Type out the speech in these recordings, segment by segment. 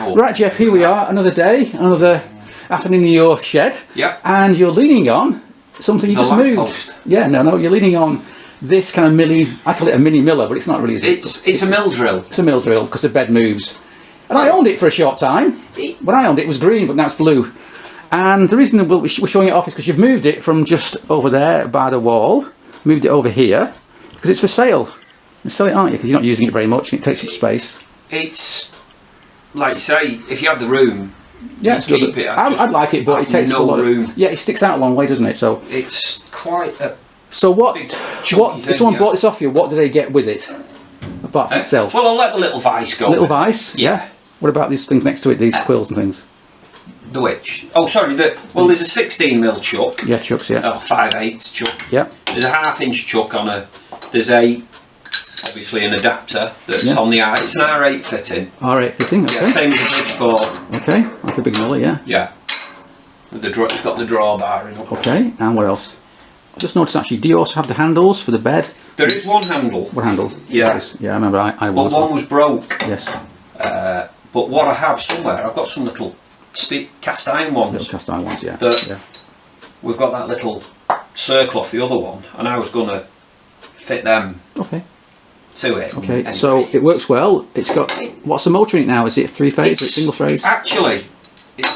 cool. Right, Jeff, here we are, another day, another afternoon in your shed. Yeah. And you're leaning on something you just moved. Post. Yeah, no, you're leaning on this kind of mini, I call it a mini miller, but it's not really, is it? It's a mill drill. It's a mill drill, because the bed moves. And I owned it for a short time. When I owned it, it was green, but now it's blue. And the reason we're showing it off is because you've moved it from just over there by the wall, moved it over here, because it's for sale. You sell it, aren't you? Because you're not using it very much and it takes up space. It's, like you say, if you had the room, yeah, it's keep good. it. I'd like it, but it takes no a lot room. of, yeah, it sticks out a long way, doesn't it? So it's quite a so what? big, If someone bought this off you, what do they get with it apart from itself? Well, I'll let the little vice go. Little vice, yeah. What about these things next to it? These quills and things. The which? Oh, sorry. Well, there's a 16mm chuck. Yeah, chucks. Yeah. Oh, 5/8 chuck. Yeah. There's a 1/2 inch chuck on a. There's obviously an adapter that's on the R. It's an R8 fitting. R8 fitting. Okay. Yeah, same as the bridge board. Okay, like a big miller, yeah. Yeah. It's got the drawbar in it. Okay, and what else? I just noticed actually, do you also have the handles for the bed? There is one handle. What handle? Yeah. Yeah, I remember I But one was broke. Yes. But what I have somewhere, I've got some little cast iron ones. Little cast iron ones, yeah. Yeah. We've got that little circle off the other one, and I was going to fit them to it. Okay, anyway. so it works well. It's got, what's the motor in it now? Is it 3-phase or single phase? Actually,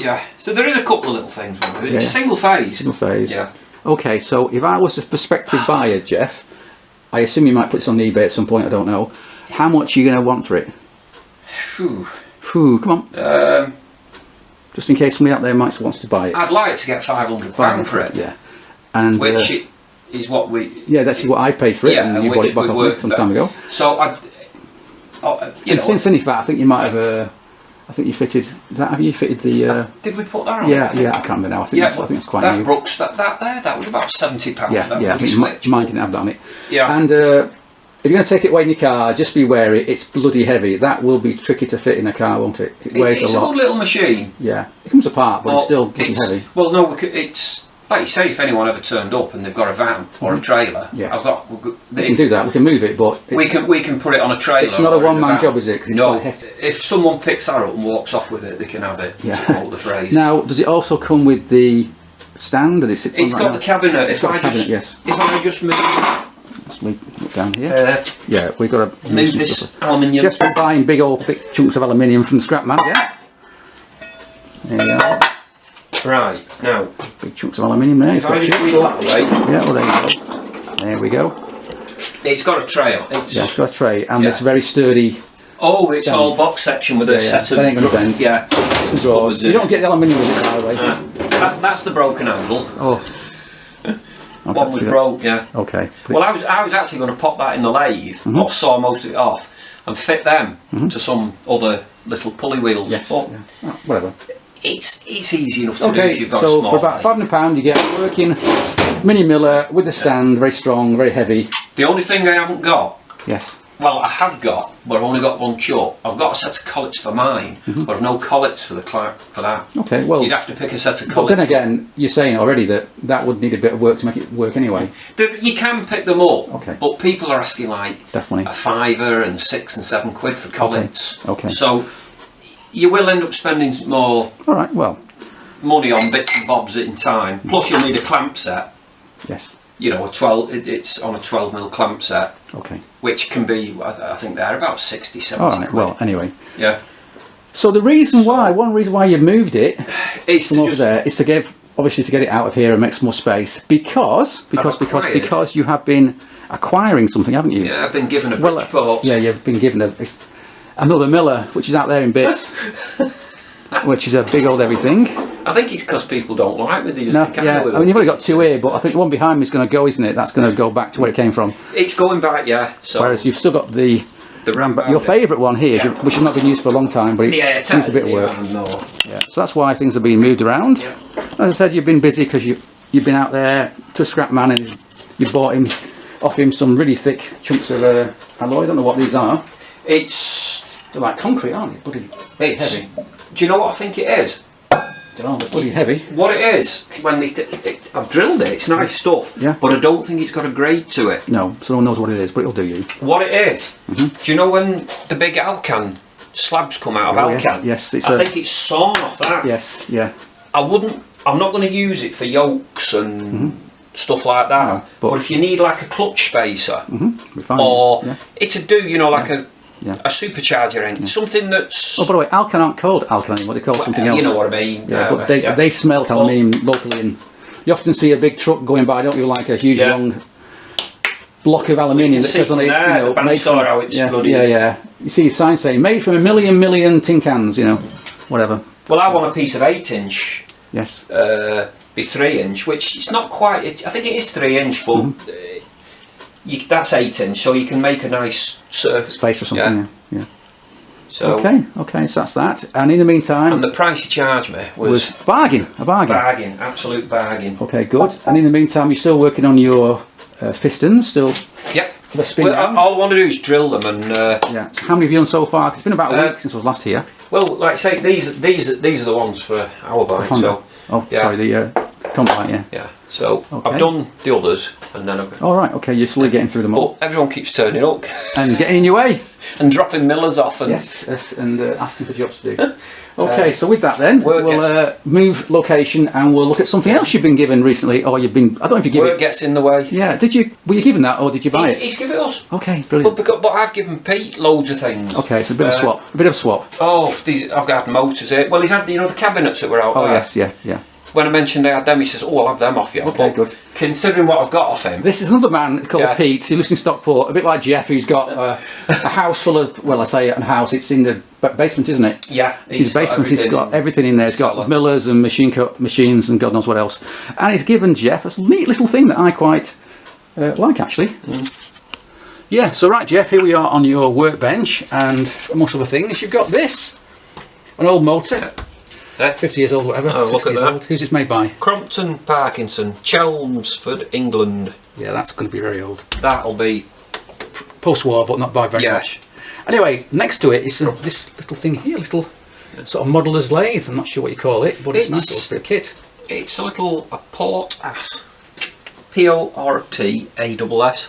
yeah. So there is a couple of little things with it. Yeah. It's single phase. Single phase. Yeah. Okay, so if I was a prospective buyer, Jeff, I assume you might put this on eBay at some point, I don't know. How much are you going to want for it? Phew, come on. Just in case somebody out there wants to buy it. I'd like to get £500 for it. Yeah. And which is what we... Yeah, that's what I paid for it, and you bought it back off me some time ago. So, since any fact, I think you might have... I think you fitted... Have you fitted the... Did we put that on? Yeah, I can't remember now. I think that's quite new. Brooks, that was about £70. Yeah, I think mine didn't have that on it. Yeah. And if you're going to take it away in your car, just be wary. It's bloody heavy. That will be tricky to fit in a car, won't it? It weighs a lot. It's a good little machine. Yeah, it comes apart, but it's still bloody heavy. Well, no, it's like you say. If anyone ever turned up and they've got a van or a trailer, yes. We can do that. We can move it, but we can put it on a trailer. It's not a one-man job, is it? Because it's quite hefty. If someone picks that up and walks off with it, they can have it. Yeah. To quote the phrase. Now, does it also come with the stand that it sits on? It's got the cabinet. It's got a cabinet. Yes. If I just move. Let's look down here. Yeah, we've got to move this aluminium. Just been buying big old thick chunks of aluminium from the scrap man. Yeah. There you are. Right, now. Big chunks of aluminium there. If I just wheel that way. Yeah, well, there you go. There we go. It's got a tray on it. Yeah, it's got a tray, and it's very sturdy. Oh, it's all box section with a set of... That ain't going to bend. Yeah. Drawers. You don't get the aluminium with it, by the way. That's the broken handle. Oh. Okay, one was broke, yeah. Okay. Well, I was actually going to pop that in the lathe, or saw most of it off, and fit them to some other little pulley wheels. Yes. But whatever. It's easy enough to do if you've got a small. So for about £500 you get a working mini miller with a stand, very strong, very heavy. The only thing I haven't got. Yes. Well, I have got, but I've only got one chuck. I've got a set of collets for mine, but I've no collets for that. Okay, well... You'd have to pick a set of collets. But then again, you're saying already that would need a bit of work to make it work anyway. You can pick them up, okay. But people are asking like definitely a £5 and £6 and £7 for collets. Okay. So you will end up spending more money on bits and bobs in time. Plus you'll need a clamp set. Yes. You know, it's on a 12mm clamp set. Okay. Which can be, I think they're about 60, 70 All right, quid. well, anyway. Yeah. So one reason why you've moved it from over there is to get it out of here and make some more space because you have been acquiring something, haven't you? Yeah, I've been given a Bridgeport. Yeah, you've been given another miller, which is out there in bits, which is a big old everything. I think it's because people don't like me. They just think I mean, you've only got two here, but I think the one behind me is going to go, isn't it? That's going to go back to where it came from. It's going back, yeah. So whereas you've still got the roundabout. Your favourite one here, which has not been used for a long time, but it needs a bit of work. Yeah, so that's why things are being moved around. Yeah. As I said, you've been busy because you've been out there to a scrap man and you bought off him some really thick chunks of alloy. I don't know what these are. They're like concrete, aren't they? Bloody very heavy. Do you know what I think it is? They are, they're bloody heavy. What it is, I've drilled it, it's nice stuff, but I don't think it's got a grade to it. No, so no one knows what it is, but it'll do you. What it is, do you know when the big Alcan slabs come out of Oh, Alcan. yes, I think it's sawn off that. Yes, yeah. I'm not going to use it for yokes and stuff like that. No, but if you need like a clutch spacer, we find or yeah. it'd do, you know, like a supercharger end, Yeah. something that's. Oh, by the way, Alcan aren't called Alcan anymore. They're called something else. You know what I mean? Yeah, but they smelt aluminium locally, and you often see a big truck going by, don't you, like a huge long block of aluminium that says on it, there, you know, the made from, how it's yeah. You see a sign saying made from a million tin cans, you know, whatever. Well, I want a piece of 8-inch. Yes. Be 3-inch, which is not quite. I think it is 3-inch, but that's 8-inch, so you can make a nice circuit space for something. Yeah. So okay, so that's that. And in the meantime, and the price you charged me was a bargain. Absolute bargain. Okay, good. And in the meantime, you're still working on your pistons, still. Yep. The spin round. All I want to do is drill them and. Yeah. So how many have you done so far? 'Cause it's been about a week since I was last here. Well, like I say, these are the ones for our bike. So. Sorry, the combine. Yeah. Yeah. So I've done the others, and then I've. All right. Okay, you're slowly getting through them all. But everyone keeps turning up. And getting in your way. And dropping millers off. And yes, and asking for jobs to do. Okay, so with that then, we'll move location and we'll look at something else you've been given recently, or you've been, I don't know if you give Work gets in the way. Yeah, were you given that or did you buy it? He's given it us. Okay, brilliant. But I've given Pete loads of things. Okay, it's a bit of a swap. Oh, I've got motors here. Well, he's had, you know, the cabinets that were out there. Oh yes, yeah. When I mentioned I had them, he says, "Oh, I'll have them off you." Okay, good. Considering what I've got off him, this is another man called Pete. He lives in Stockport, a bit like Jeff, who's got a house full of. Well, I say a house. It's in the basement, isn't it? Yeah. His basement. He's got everything in there. He's got millers and machines and God knows what else. And he's given Jeff a neat little thing that I quite like, actually. Yeah. So right, Jeff, here we are on your workbench, and amongst other things, you've got this, an old motor. 50 years old, whatever. Oh, 60 years old. Who's it made by? Crompton Parkinson, Chelmsford, England. Yeah, that's going to be very old. That'll be post-war, but not by very much. Anyway, next to it is this little thing here, little sort of modeller's lathe. I'm not sure what you call it, but it's a nice little bit of kit. It's a Portas. Portas.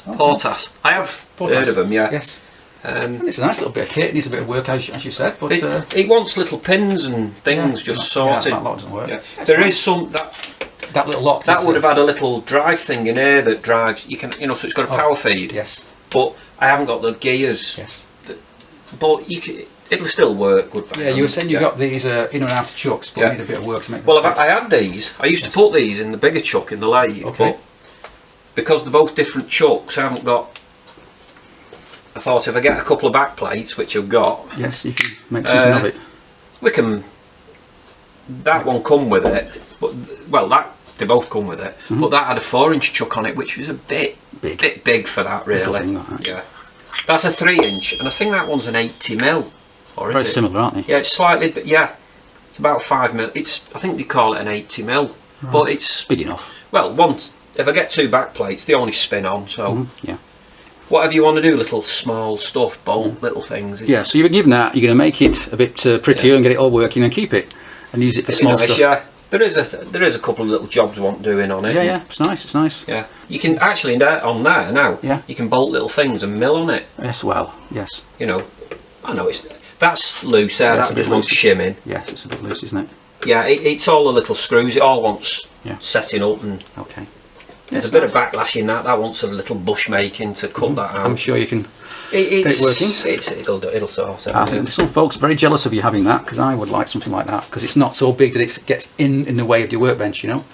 Portas. I have heard of them, yeah. Yes. And it's a nice little bit of kit. It needs a bit of work, as you said. But it wants little pins and things just sorted. Yeah, that lot doesn't work. Yeah. There is some that little lock. That would have had a little drive thing in here that drives. You can, you know, so it's got a power feed. Yes. But I haven't got the gears. Yes. But it'll still work good. Yeah, you were saying you got these in and out of chucks, but need a bit of work to make them. Well, I had these. I used to put these in the bigger chuck in the lathe, but because they're both different chucks, I haven't got. I thought if I get a couple of back plates, which I've got, yes, you can make something of it. We can. That one come with it, but they both come with it. But that had a 4-inch chuck on it, which was a bit big for that, really. Yeah, that's a 3-inch, and I think that one's an 80mm. Or is Very similar, aren't they? Yeah, it's slightly, but yeah, it's about 5mm. I think they call it an 80mm, but it's big enough. Well, if I get 2 back plates, they only spin on, so. Yeah. Whatever you want to do, little small stuff, bolt, little things. Yeah, so you've been given that, you're going to make it a bit prettier and get it all working and keep it. And use it for small stuff. Yeah, there is a couple of little jobs I want doing on it. Yeah, it's nice. Yeah, you can actually, on there now, you can bolt little things and mill on it. Yes, well, yes. You know, I know, that's loose there, that just wants shimming. Yes, it's a bit loose, isn't it? Yeah, it's all the little screws, it all wants setting up and... Okay. There's a bit of backlash in that wants a little bush making to cut that out. I'm sure you can get it working. It'll sort out. I think some folks are very jealous of you having that, because I would like something like that, because it's not so big that it gets in the way of your workbench, you know.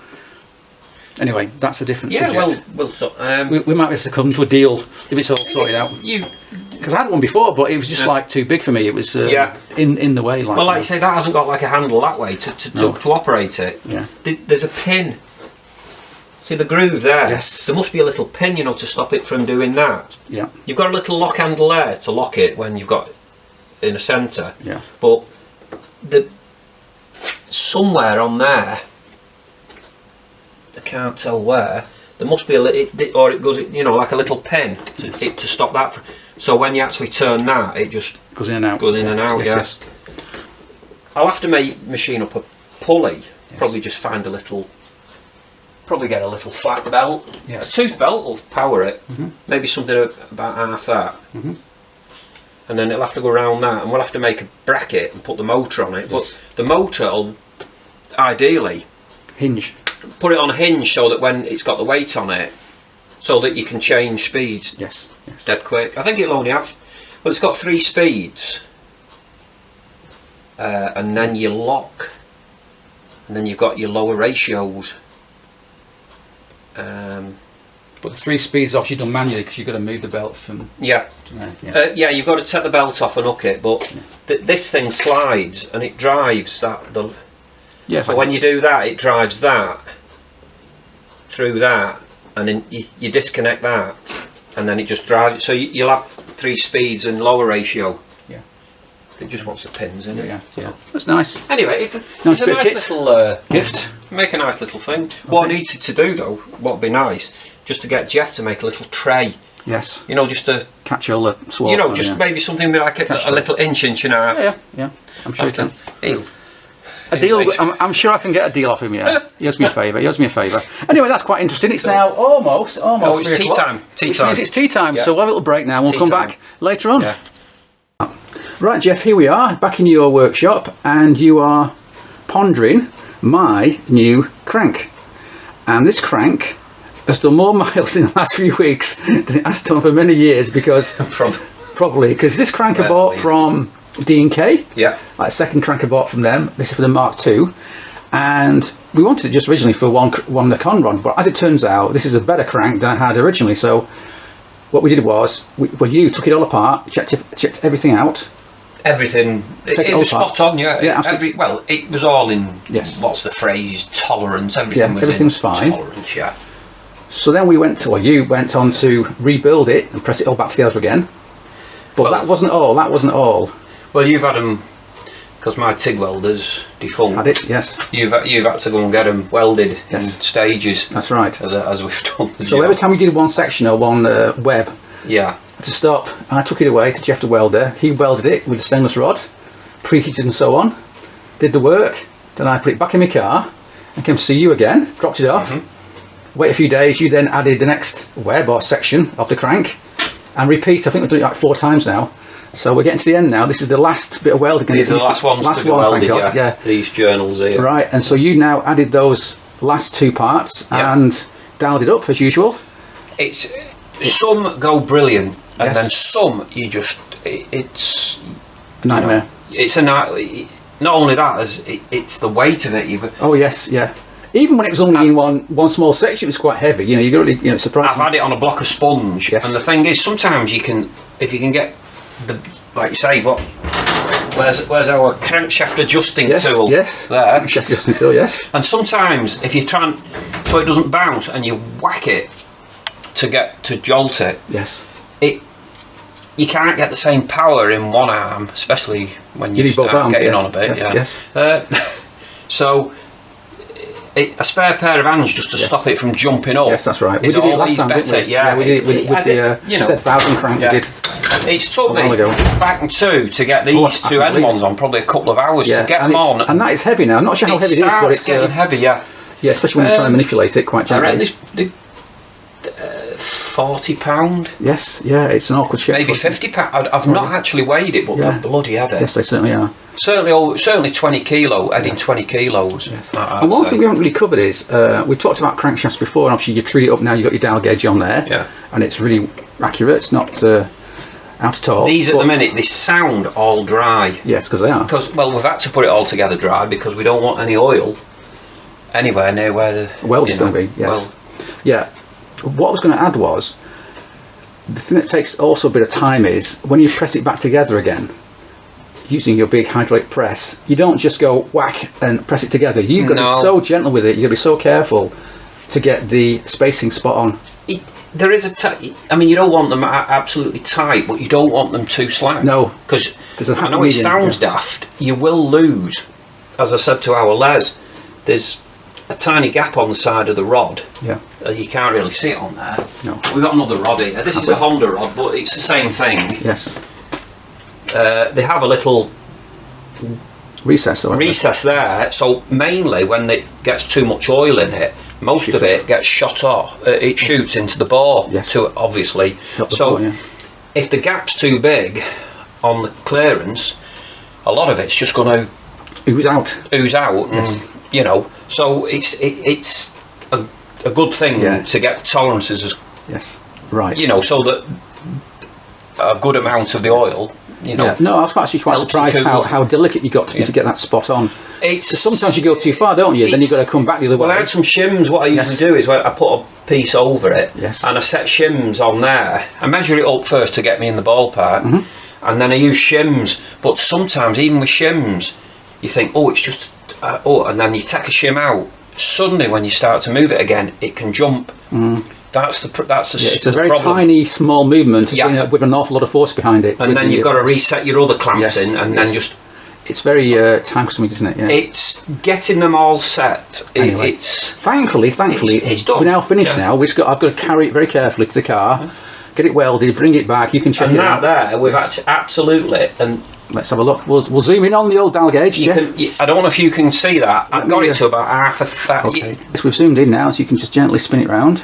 Anyway, that's a different subject. We might have to come to a deal if it's all sorted out. Because I had one before, but it was just like too big for me. It was in the way. Like you say, that hasn't got like a handle that way to operate it. Yeah. There's a pin. See the groove there? Yes. There must be a little pin, you know, to stop it from doing that. Yeah. You've got a little lock handle there to lock it when you've got in a centre. Yeah. But somewhere on there, I can't tell where. There must be or it goes, you know, like a little pin to stop that. So when you actually turn that, it just goes in and out. Yes. I'll have to machine up a pulley. Yes. Probably just find a little. Probably get a little flat belt. Yes. A tooth belt will power it. Maybe something about half that. and then it'll have to go around that, and we'll have to make a bracket and put the motor on it. Yes. But the motor will ideally hinge. Put it on a hinge so that when it's got the weight on it, so that you can change speeds. Yes. Yes. Dead quick. I think it'll only have. Well, it's got 3 speeds, and then you lock, and then you've got your lower ratios. But the 3 speeds obviously done manually because you've got to move the belt from. Yeah. Yeah, you've got to take the belt off and hook it, but this thing slides and it drives that. Yeah. So when you do that, it drives that through that, and then you disconnect that, and then it just drives it. So you'll have 3 speeds and lower ratio. Yeah. It just wants the pins in it. Yeah. Yeah. That's nice. Anyway, it's nice a bit of nice kit. little gift. Make a nice little thing. Okay. What I needed to do though, what would be nice, just to get Jeff to make a little tray. Yes. You know, just to catch all the swap. You know, just maybe something like a little inch and a half. Yeah. I'm sure you can. A anyway. deal. I'm sure I can get a deal off him. Yeah. He owes me a favour. Anyway, that's quite interesting. It's now almost. Oh, it's tea time. Which means it's tea time. Yeah. So we'll have a little break now. We'll come back later on. Yeah. Right, Jeff. Here we are back in your workshop, and you are pondering my new crank. And this crank has done more miles in the last few weeks than it has done for many years, because probably because this crank I bought from D&K. Yeah. Like second crank I bought from them. This is for the Mark II, and we wanted it just originally for one Conron, but as it turns out, this is a better crank than I had originally. So what we did was you took it all apart, checked everything out. Everything. It was spot on, yeah. Yeah, absolutely. Well, it was all in. Yes. What's the phrase? Tolerance. Everything was. Everything's fine. Tolerance, yeah. So then you went on to rebuild it and press it all back together again. But that wasn't all. Well, you've had them, because my TIG welder's defunct. Had it, yes. You've had to go and get them welded in stages. That's right. As we've done. So every time we did one section or one web, yeah, to stop, I took it away to Jeff the welder. He welded it with a stainless rod, preheated and so on. Did the work. Then I put it back in my car and came to see you again. Dropped it off. Wait a few days. You then added the next web or section of the crank, and repeat. I think we've done it like 4 times now. So we're getting to the end now. This is the last bit of welding. These are the last ones to be welded, yeah. These journals here. Right, and so you now added those last 2 parts and dialed it up as usual. It's some go brilliant, and then some you just it's a nightmare. It's a night. Not only that, as it's the weight of it. You've got. Oh yes, yeah. Even when it was only in one small section, it was quite heavy. You know, you got really surprised. I've had it on a block of sponge, and the thing is, sometimes you can, if you can get the, like you say, where's our crankshaft adjusting tool? Yes. There. Crankshaft adjusting tool. Yes. And sometimes, if you try and so it doesn't bounce, and you whack it to jolt it. Yes. You can't get the same power in one arm, especially when you start arms, getting on a bit. Yes. So a spare pair of hands just to stop it from jumping up. Yes, that's right. We did it last time, better. Yeah, we did it with the Z1000 crank. Yeah. We did. It's took me back and to get these 2 end ones on, probably a couple of hours to get them on. And that is heavy now. I'm not sure how heavy it is, but it's getting heavy. Yeah. Yeah, especially when you try to manipulate it quite gently. I reckon this £40. Yes, yeah, it's an awkward shape. Maybe £50. I've not actually weighed it, but they're bloody heavy. Yes, they certainly are. Certainly 20 kilo, adding 20 kilos. Yes. And one thing we haven't really covered is we talked about crankshafts before, and obviously you treat it up now. You've got your dial gauge on there, and it's really accurate. It's not out at all. These at the minute they sound all dry. Yes, because they are. Because we've had to put it all together dry because we don't want any oil anywhere near where the weld is going to be. Yes. Yeah. What I was going to add was, the thing that takes also a bit of time is, when you press it back together again, using your big hydraulic press, you don't just go whack and press it together. You've got to be so gentle with it, you've got to be so careful to get the spacing spot on. There is I mean, you don't want them absolutely tight, but you don't want them too slack. No. Because I know it sounds daft, you will lose, as I said to our Les, there's a tiny gap on the side of the rod. Yeah. You can't really see it on there. No. We've got another rod here. This is a Honda rod, but it's the same thing. Yes. They have a little recess there, so mainly when it gets too much oil in it, most of it gets shot off. It shoots into the bore, obviously. So if the gap's too big, on the clearance, a lot of it's just going to ooze out, and you know, so it's a good thing to get the tolerances as you know, so that a good amount of the oil, you know. No, I was actually quite surprised how delicate you got to be to get that spot on. Because sometimes you go too far, don't you? Then you've got to come back the other way. Well, I had some shims. What I usually do is I put a piece over it, and I set shims on there. I measure it up first to get me in the ballpark, and then I use shims. But sometimes, even with shims, you think, oh, it's just, and then you take a shim out. Suddenly, when you start to move it again, it can jump. That's it's a very tiny, small movement with an awful lot of force behind it. And then you've got to reset your other clamps in, and then just. It's very time-consuming, isn't it? Yeah. It's getting them all set. Anyway, it's thankfully, it's done. We're now finished. Now I've got to carry it very carefully to the car, get it welded, bring it back. You can check it out. There, we've absolutely. And let's have a look. We'll zoom in on the old dial gauge. I don't know if you can see that. I've got it to about half a that. Okay. So we've zoomed in now, so you can just gently spin it round.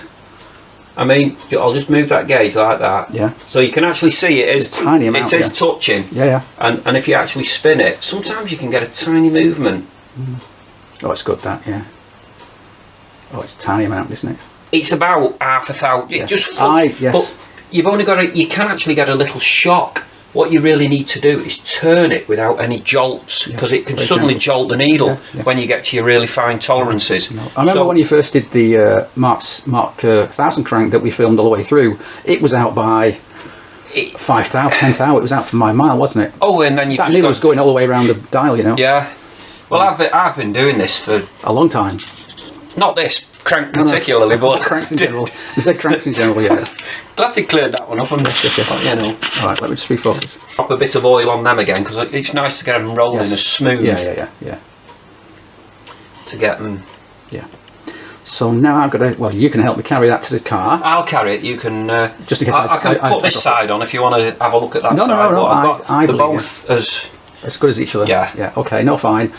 I mean, I'll just move that gauge like that. Yeah. So you can actually see it is tiny amount. It is touching. Yeah. And if you actually spin it, sometimes you can get a tiny movement. Oh, it's good that. Yeah. Oh, it's a tiny amount, isn't it? It's about half a thousand. Yes. It just but you've only got you can actually get a little shock. What you really need to do is turn it without any jolts, because it can suddenly jolt the needle when you get to your really fine tolerances. I remember when you first did the Mark 1000 crank that we filmed all the way through, it was out by 5,000, 10,000, it was out for my mile, wasn't it? Oh, and then that needle was going all the way around the dial, you know. Yeah. Well, I've been doing this for a long time. Not this crank particularly, but cranks in general. I said cranks in general, yeah. Glad they cleared that one up, and you know. All right, let me just refocus. Drop a bit of oil on them again, because it's nice to get them rolling as smooth. Yeah. To get them. Yeah. So now I've got to. Well, you can help me carry that to the car. I'll carry it. You can. Just in case I can put this side on if you want to have a look at that side. No. I've got the both as good as each other. Yeah. Okay. No, fine.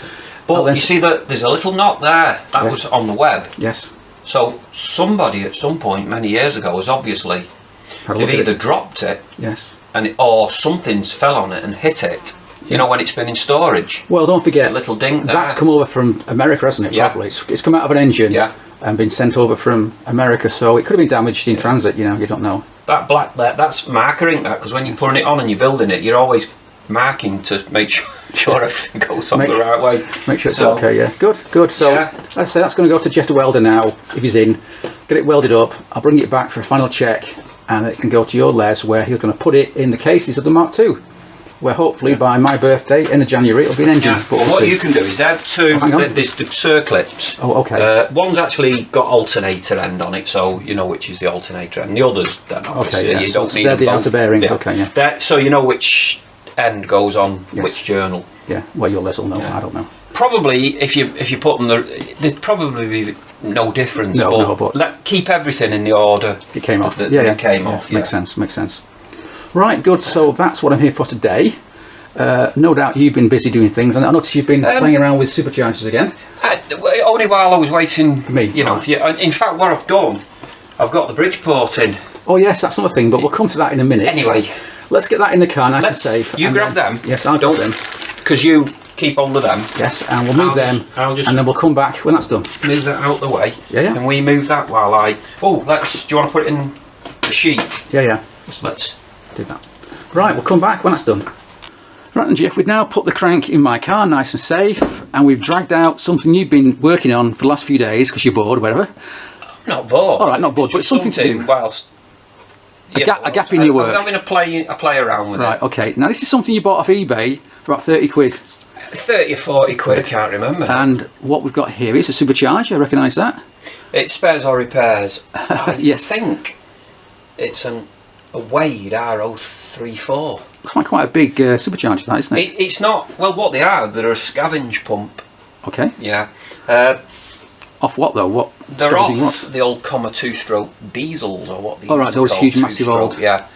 But you see that there's a little knot there. That was on the web. Yes. So somebody at some point many years ago has obviously they've either dropped it, or something's fell on it and hit it. You know, when it's been in storage. Well, don't forget, a little dink there. That's come over from America, hasn't it? Probably. It's come out of an engine and been sent over from America, so it could have been damaged in transit. You know, you don't know. That black that's marker ink, that, because when you're putting it on and you're building it, you're always marking to make sure everything goes on the right way. Make sure it's okay, yeah. Good. So, let's say that's going to go to Jet Welder now, if he's in. Get it welded up. I'll bring it back for a final check, and it can go to your Les, where he's going to put it in the cases of the Mark II, where hopefully by my birthday, end of January, it'll be an engine. But what you can do is there are two, there's the circlips. Oh, okay. One's actually got alternator end on it, so you know which is the alternator end. The others, then obviously, you don't need them both. They're the outer bearings, okay, yeah. So you know which end goes on which journal. Yeah, well, your Les will know, I don't know. Probably, if you put them, there'd probably be no difference. But keep everything in the order it came off. It came off. Makes sense. Right, good. So that's what I'm here for today. No doubt you've been busy doing things, and I noticed you've been playing around with superchargers again. Only while I was waiting for me. You know, in fact, what I've done, I've got the Bridgeport in. Oh yes, that's another thing, but we'll come to that in a minute. Anyway, let's get that in the car, nice and safe. You grab them. Yes, I'll grab them. Because you keep hold of them. Yes, and we'll move them, and then we'll come back when that's done. Move that out the way. Yeah. And we move that while I. Oh, do you want to put it in the sheet? Yeah. Let's do that. Right, we'll come back when that's done. Right, and Jeff, we've now put the crank in my car, nice and safe, and we've dragged out something you've been working on for the last few days because you're bored or whatever. I'm not bored. All right, not bored, but something to do. Whilst a gap in your work. I'm having a play around with it. Right, okay. Now this is something you bought off eBay for about 30 quid. 30 or 40 quid, I can't remember. And what we've got here is a Supercharger, I recognise that. It's spares or repairs. I yes. think it's a Wade R034. Looks like quite a big Supercharger, that, isn't it? It's not. Well, what they are, they're a scavenge pump. Okay. Yeah. Off what though? What? They're off the old 2-stroke diesels, or what they right, those huge, massive old. Yeah.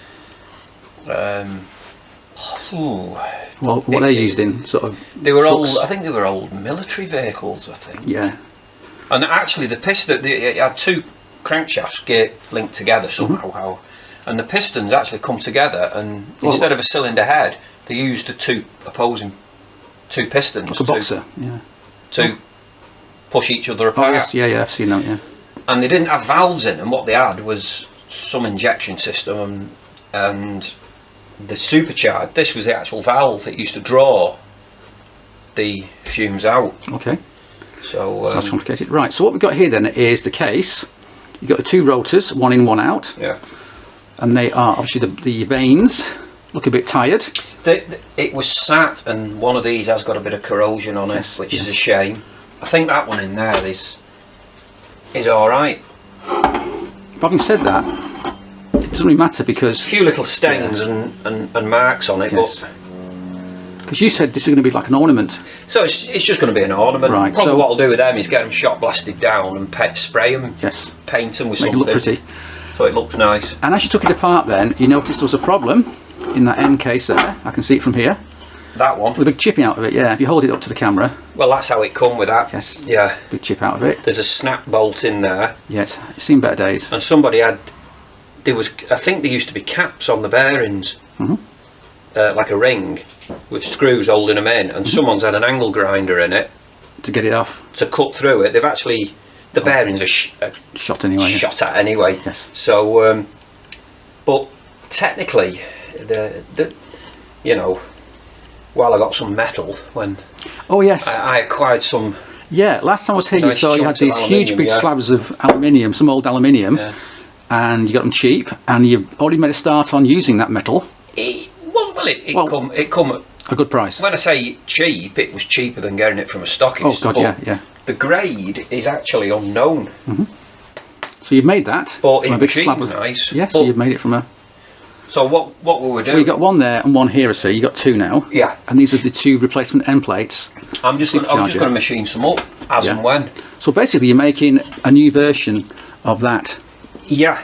Well, what they used in sort of. They were trucks. old. I think they were old military vehicles. I think. Yeah. And actually, the piston. It had two crankshafts linked together somehow. And the pistons actually come together, and instead of a cylinder head, they used the two pistons like a boxer, to push each other apart. Oh yes, yeah, I've seen that, yeah. And they didn't have valves in them. What they had was some injection system and the supercharger. This was the actual valve. It used to draw the fumes out. Okay. So that's complicated. Right. So what we've got here then is the case. You've got the two rotors, one in, one out. Yeah. And they are obviously the vanes look a bit tired. It was sat, and one of these has got a bit of corrosion on it, which is a shame. I think that one in there is all right. But having said that, it doesn't really matter because a few little stains and marks on it, but because you said this is going to be like an ornament. So it's just going to be an ornament. Right. Probably so what I'll do with them is get them shot blasted down and spray them. Yes. Paint them with Make something. it look pretty. So it looks nice. And as you took it apart, then you noticed there was a problem in that end case there. I can see it from here. That one. With a big chipping out of it. Yeah. If you hold it up to the camera. Well, that's how it come with that. Yes. Yeah. Big chip out of it. There's a snap bolt in there. Yes. It's seen better days. And somebody had. I think there used to be caps on the bearings, like a ring, with screws holding them in, and someone's had an angle grinder in it to get it off, to cut through it. They've actually, the bearings are shot anyway. Shot at anyway. Yes. So, but technically, while I got some metal when. Oh yes. I acquired some. Yeah. Last time I was here, you saw you had these huge big slabs of aluminium, some old aluminium. Yeah. And you got them cheap, and you've already made a start on using that metal. It come at a good price. When I say cheap, it was cheaper than getting it from a stockist. Oh God, yeah. The grade is actually unknown. So you've made that, but in a big slab of nice. Yes, so you've made it from a. So what will we do? Well, you got one there and one here, so you got two now. Yeah. And these are the two replacement end plates. I'm just going to machine some up as and when. So basically, you're making a new version of that. Yeah,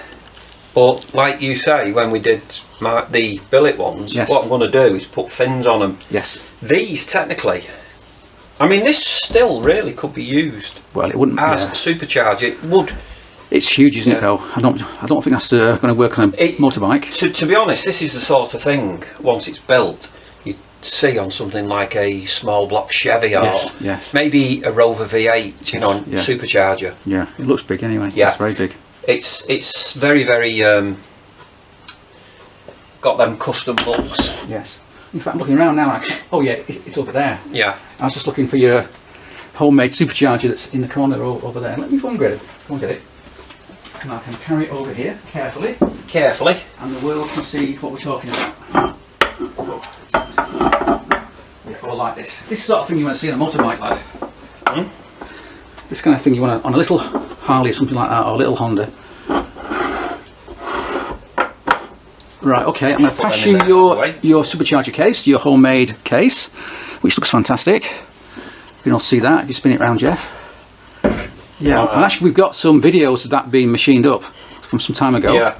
but like you say, when we did the billet ones, what I'm going to do is put fins on them. Yes. These technically, I mean, this still really could be used. Well, it wouldn't as a supercharger. It would. It's huge, isn't it? Though I don't think that's going to work on a motorbike. To be honest, this is the sort of thing. Once it's built, you see on something like a small block Chevy or maybe a Rover V8, supercharger. Yeah, it looks big anyway. Yeah, it's very big. It's very got them custom looks. Yes. In fact, I'm looking around now. Oh yeah, it's over there. Yeah. I was just looking for your homemade supercharger that's in the corner over there. Let me go and get it. Go and get it. And I can carry it over here carefully. Carefully. And the world can see what we're talking about. Yeah, all like this. This sort of thing you want to see on a motorbike, lad. This kind of thing you want on a little Harley or something like that, or a little Honda. Right, okay, I'm going to pass you your supercharger case, your homemade case, which looks fantastic. You can all see that if you spin it around, Jeff. Yeah, and actually we've got some videos of that being machined up from some time ago. Yeah.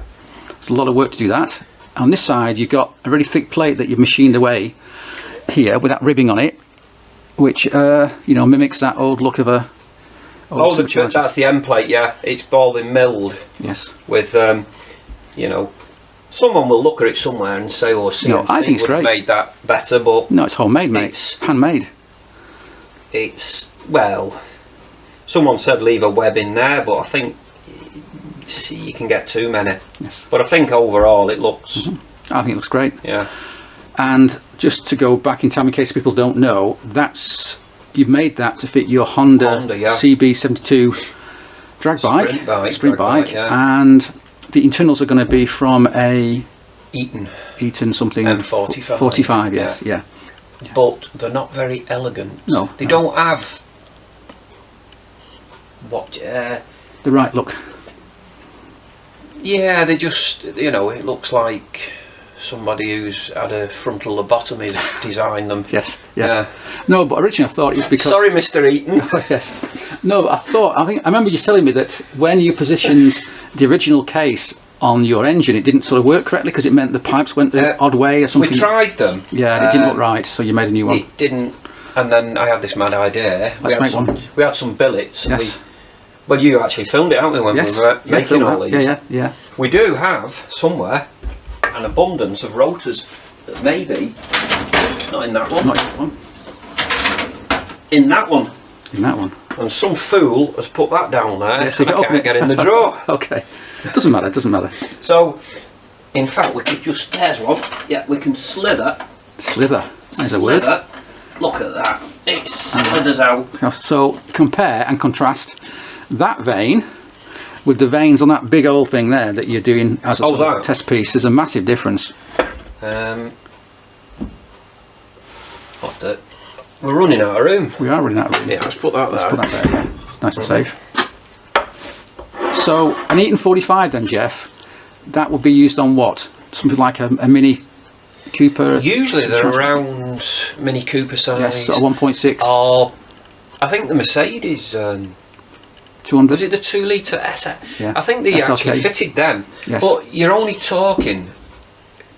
It's a lot of work to do that. On this side you've got a really thick plate that you've machined away here with that ribbing on it, which mimics that old look of a that's the end plate, yeah. It's all been milled. Yes. With someone will look at it somewhere and say, "Oh, CNC I think it's would have great. made that better," but no, it's homemade, mate. It's handmade. Someone said leave a web in there, but I think you can get too many. Yes. But I think overall it looks. I think it looks great. Yeah. And just to go back in time, in case people don't know, you've made that to fit your Honda CB72 drag bike, sprint bike, and the internals are going to be from a Eaton something M45. 45, yes, yeah. But they're not very elegant. No, they don't have the right look. Yeah, they just it looks like somebody who's had a frontal lobotomy designed them. Yes, yeah. No, but originally I thought it was because. Sorry, Mr. Eaton. Yes. No, but I remember you telling me that when you positioned the original case on your engine, it didn't sort of work correctly because it meant the pipes went the odd way or something. We tried them. Yeah, it didn't look right, so you made a new one. It didn't, and then I had this mad idea. Let's make one. We had some billets. Yes. Well, you actually filmed it, haven't we, when we were making all these? Yeah. We do have somewhere an abundance of rotors that maybe Not in that one. Not in that one. In that one. In that one. And some fool has put that down there, Yeah, so and I can't get in the drawer. Okay. It doesn't matter, it doesn't matter. So, in fact, we could just, there's one. Yeah, we can slither. Slither. There's a word. Look at that. It slithers out. So, compare and contrast that vein with the veins on that big old thing there that you're doing as a sort of test piece. There's a massive difference. We're running out of room. We are running out of room. Yeah, let's put that there. Let's put that there, yeah. It's nice and safe. So, an Eaton 45 then, Jeff, that would be used on what? Something like a Mini Cooper? Usually they're around Mini Cooper size. Yes, a 1.6. Or, I think the Mercedes... 200? Was it the 2 litre SL? Yeah. I think they actually fitted them. Yes. But you're only talking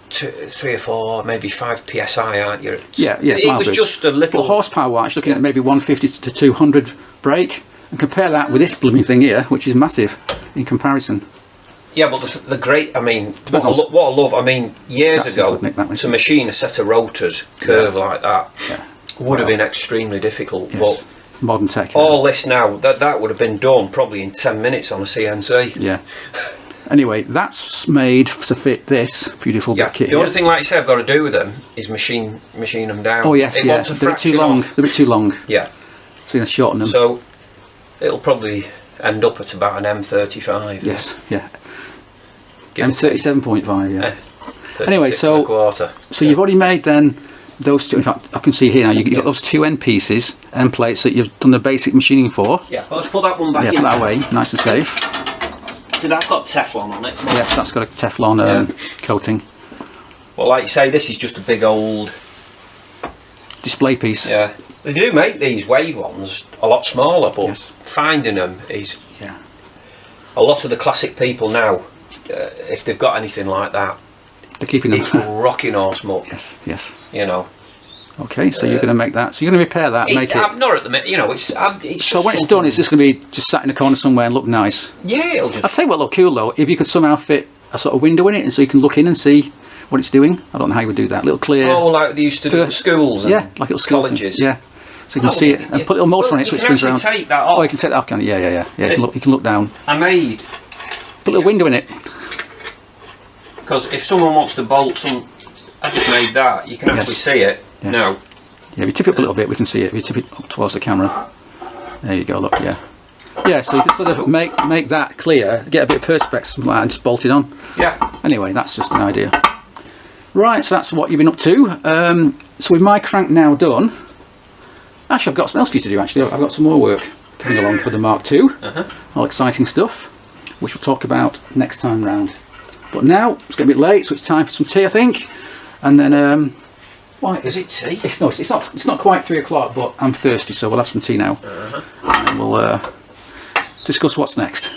3 or 4, maybe 5 psi, aren't you? Yeah. It was just a little... Well, horsepower wise, looking at maybe 150 to 200 brake, and compare that with this blooming thing here, which is massive in comparison. Yeah, but the great, I mean, what I love, I mean, years ago, to machine a set of rotors curved like that would have been extremely difficult. Yes. But modern tech. All this now, that would have been done probably in 10 minutes on a CNC. Yeah. Anyway, that's made to fit this beautiful bit kit. The only thing, like you say, I've got to do with them is machine them down. Oh yes, they're a bit too long. They're a bit too long. Yeah. So you shorten them. So it'll probably end up at about an M35. Yes. Yeah. M37.5. Yeah. Anyway, so you've already made then those two. In fact, I can see here now you've got those two end pieces, end plates that you've done the basic machining for. Yeah. Well, let's put that one back in. Put that away, nice and safe. So that's got Teflon on it. Yes, that's got a Teflon coating. Well, like you say, this is just a big old display piece. Yeah. They do make these wave ones a lot smaller, but finding them is... Yeah. A lot of the classic people now, if they've got anything like that, they're keeping them. It's rocking horse muck. Yes. You know. Okay, so you're going to make that. So you're going to repair that, make it. Not at the minute. You know, it's so when it's done, it's just going to be just sat in a corner somewhere and look nice. Yeah, it'll just. I'll tell you what look cool though. If you could somehow fit a sort of window in it, and so you can look in and see what it's doing. I don't know how you would do that. Little clear. Oh, like they used to do at schools. And like little colleges. Yeah. So you can see it and put a little motor on it so it spins around. You can take that off. Oh, you can take that off. Yeah. You can look down. I made. Put a little window in it. Because if someone wants to bolt some, I just made that. You can actually see it now. Yeah, if you tip it up a little bit, we can see it. If you tip it up towards the camera, there you go. Look, yeah. So you can sort of make that clear, get a bit of perspex, something like that, and just bolt it on. Yeah. Anyway, that's just an idea. Right, so that's what you've been up to. So with my crank now done, actually I've got something else for you to do. Actually, I've got some more work coming along for the Mark II. All exciting stuff, which we'll talk about next time round. But now it's getting a bit late, so it's time for some tea, I think. And then, why is it tea? It's not quite 3 o'clock, but I'm thirsty, so we'll have some tea now. And then we'll discuss what's next.